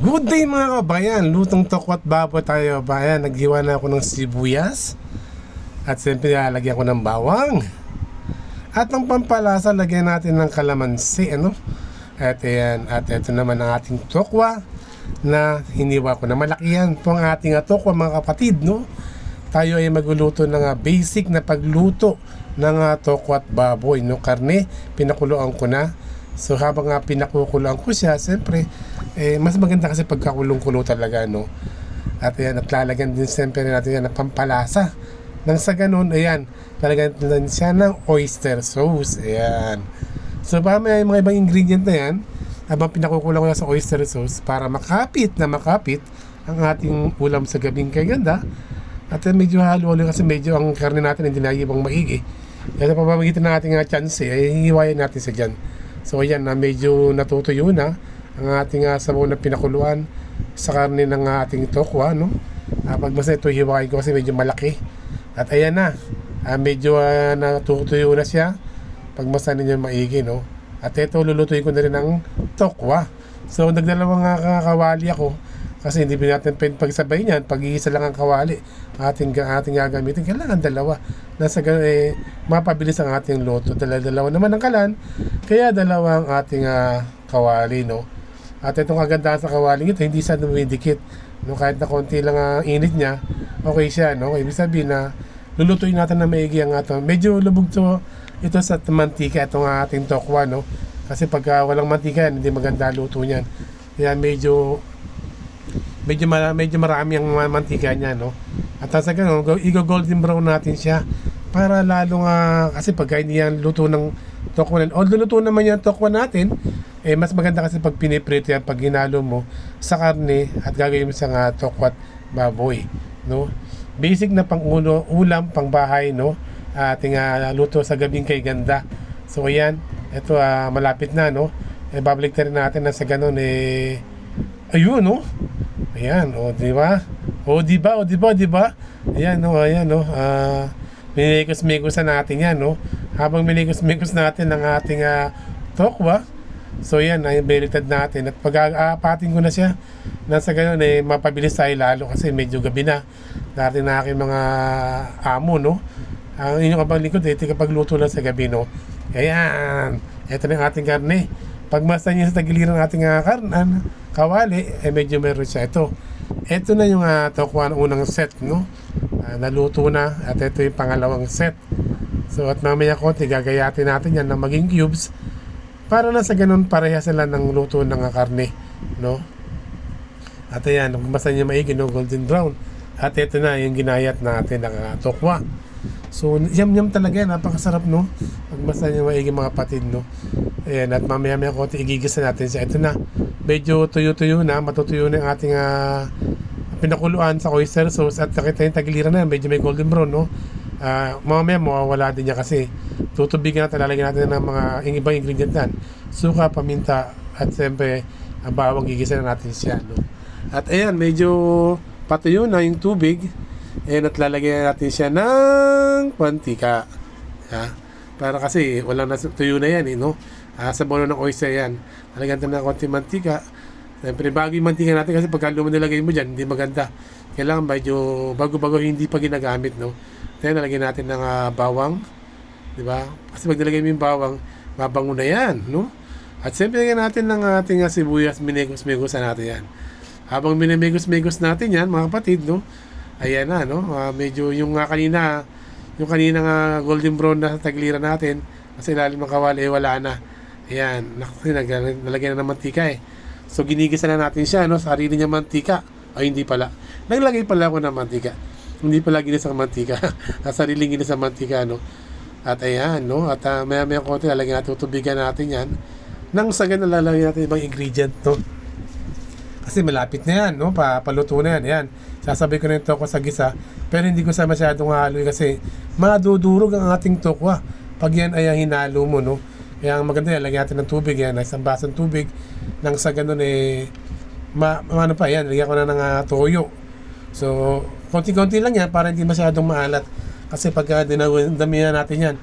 Good day mga kabayan, lutong tokwat baboy tayo bayan. Naghiwa na ako ng sibuyas. At siyempre lalagyan ko ng bawang. At ang pampalasa, lagyan natin ng kalamansi, ano? At ayan, at ito naman ang ating tokwa na hiniwa ko na malaki yan. Ito ang ating tokwa mga kapatid, no? Tayo ay magluluto ng basic na pagluto ng tokwat baboy, no? Karne, pinakuluan ko na. So habang pinakukulang ko siya, siyempre mas maganda kasi pagkakulong-kulo talaga, no? At ayan, at lalagyan din siyempre natin yan ng pampalasa. Nang sa ganun, ayan, lalagyan din siya ng oyster sauce. Ayan. So may mga ibang ingredient na yan habang pinakukulang ko na sa oyster sauce para makapit ang ating ulam sa gabing kay ganda. At medyo halo-halo kasi medyo ang karne natin hindi na ibang maigi. Kaya pamamagitan ng ating chance, ay hiwayan natin sa dyan. So ayan, medyo natutuyo na ang ating sabaw na pinakuluan sa karne ng ating tokwa, no? Pag basta ito hiwain ko kasi medyo malaki. At ayan na, medyo natutuyo na siya. Pag basta ninyo maigi, no? At ito lulutuin ko na rin ng tokwa. So nagdalawang kawali ako kasi hindi natin pagsabay niyan. Pag-iisa lang ang kawali ating gagamitin, kailangan dalawa. Nasa mapabilis ang ating luto. Dalawa naman ang kalan, kaya dalawa ang ating kawali, no? At itong kagandahan sa kawaling ito, hindi siya dumidikit, no? Kahit na konti lang ang init niya, okay siya, no? Ibig sabihin na lulutuin natin na maigi ang medyo lubog to ito sa mantika, itong ating tokwa, no? Kasi pag walang mantika yan, hindi maganda luto niyan. Kaya medyo marami ang mantika niya, no? At sa ganun, i-golden brown natin siya para lalong kasi pagka hindi yan luto ng tokwa natin, although luto naman yan tokwa natin, mas maganda kasi pag piniprito yan, pag ginalo mo sa karne at gagawin mo sa tokwat baboy, no? Basic na ulam, pang bahay, no? Ating luto sa gabing kay ganda. So ayan, ito malapit na, no? Babalik na rin natin na sa ganun ayun, no? Ayan, di ba? Di ba? Ayan, no? Ayan, no? Minikos-mikosan natin yan, no? Habang minikos-mikos natin ang ating tokwa, so yan, ay baliktad natin. At pag-aapatin ko na siya, nasa ganun, mapabilis tayo lalo kasi medyo gabi na. Dati na aking mga amo, no? Ang inyong abang likod, kapag luto na sa gabi, no? Ayan, ito na yung ating karne. Pagmasta niya sa tagiliran ng ating kawali, medyo meron siya. Ito na yung tokwa ng unang set, no? Naluto na, at ito yung pangalawang set. So at mamaya konti, gagayatin natin yan na maging cubes para na sa ganun pareha sila ng luto ng karne, no? At ayan, basta niya maigi, no? Golden brown. At ito na yung ginayat natin ng tokwa. So yum talaga yan, napakasarap, no? Pag basta niya maigi mga patid, no? Ayan, at mamaya konti igigisa natin siya. Ito na, medyo tuyo-tuyo na, matutuyo na yung ating pinakuluan sa oyster sauce. At nakita yung tagiliran na, medyo may golden brown, no? Mamaya mawawala din niya kasi tutubigan natin, lalagyan natin ng mga ibang ingredient yan, suka, paminta, at siyempre ang bawang, gigisa na natin siya, no? At ayan, medyo patuyo na yung tubig, at lalagyan natin siya ng mantika, para kasi walang tuyo na yan, no? Sa bono ng oyster yan, lalagyan natin ng konti mantika. Siyempre bago yung mantika natin kasi pagka nilagay mo dyan, hindi maganda. Kailangan medyo bago-bago, hindi pa ginagamit, no? Kaya nalagyan natin ng bawang, di ba? Kasi pag nilagay mo yung bawang, mabango na yan, no? At siyempre lagyan natin ng ating sibuyas, minigos-migosan natin yan. Habang minimigos-migos natin yan, mga kapatid, no? Ayan na, no? Medyo yung kanina golden brown na tagliran natin, kasi lalim ng kawali, wala na. Ayan, nalagyan na ng mantika So ginigisa na natin siya, no? Sarili niya mantika. Ay, hindi pala. Naglagay pala ako ng mantika. Hindi pala ginisang mantika. Sariling ginisang mantika, no? At ayan, no? At maya konti, lalagyan natin, tutubigan natin yan. Nang sa ganun, lalagyan natin ibang ingredient, no? Kasi malapit na yan, no? Paluto na yan. Ayan. Sasabay ko na yung tokwa sa gisa. Pero hindi ko sa masyadong haloy kasi madudurog ang ating tokwa. Pag yan ay hinalo mo, no? Kaya ang maganda yan, lagyan natin ng tubig yan. Isang basang tubig. Nang sa ganun ano pa yan, lagyan ko na ng toyo. So, konti-konti lang yan para hindi masyadong maalat. Kasi pag damihan natin yan,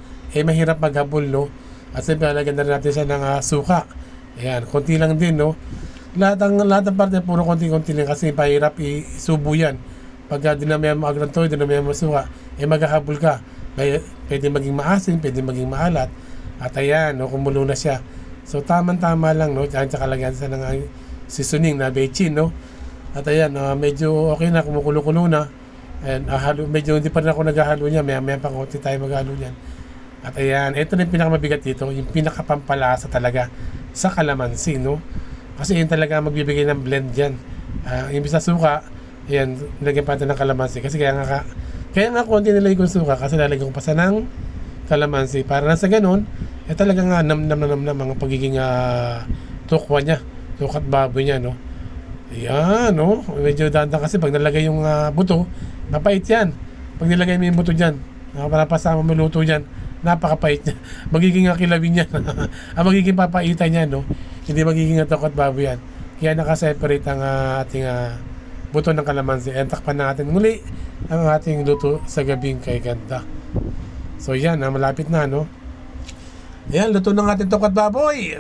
mahirap maghabol, no? At siyempre, lagyan na natin siya ng suka. Ayan, konti lang din, no? lahat ng parte puro konti-konti lang kasi pahirap isubo yan. Pagka dinamihan mo agrantoy, dinamihan mo suka, maghahabol ka. Pwede maging maasin, pwede maging maalat. At ayan, no, kumulo na siya. So tama-tama lang, no, at saka lagyan sa ng seasoning na bechin, no. At ayan, medyo okay na, kumukulo-kulo na. And medyo hindi pa rin ako naghahalo niya, maya pa konti tayo maghalo niyan. At ayan, ito na yung pinakamabigat dito, yung pinakapampalasa talaga sa kalamansi, no. Kasi yun talaga magbibigay ng blend dyan. Imbis na suka, ayan, nilagyan pa natin ng kalamansi. Kasi kaya nga konti nilagay ko suka kasi lalagyan ko pa sa ng kalamansi. Para na sa ganun, talaga nga nam ang pagiging tukwa niya, tukat baboy niya, no. Ayan, no. Medyo dandan kasi pag nalagay yung buto, mapait yan. Pag nilagay mo yung buto dyan, napasama mo luto dyan, napakapait niya. Magiging kilawin yan. Magiging papaitan niya, no. Hindi magiging tukat baboy yan. Kaya nakaseparate ang ating buto ng kalamansi. Takpan natin muli ang ating luto sa gabing kay ganda. So yan, malapit na, no. Ayan, luto ng ating tukat baboy.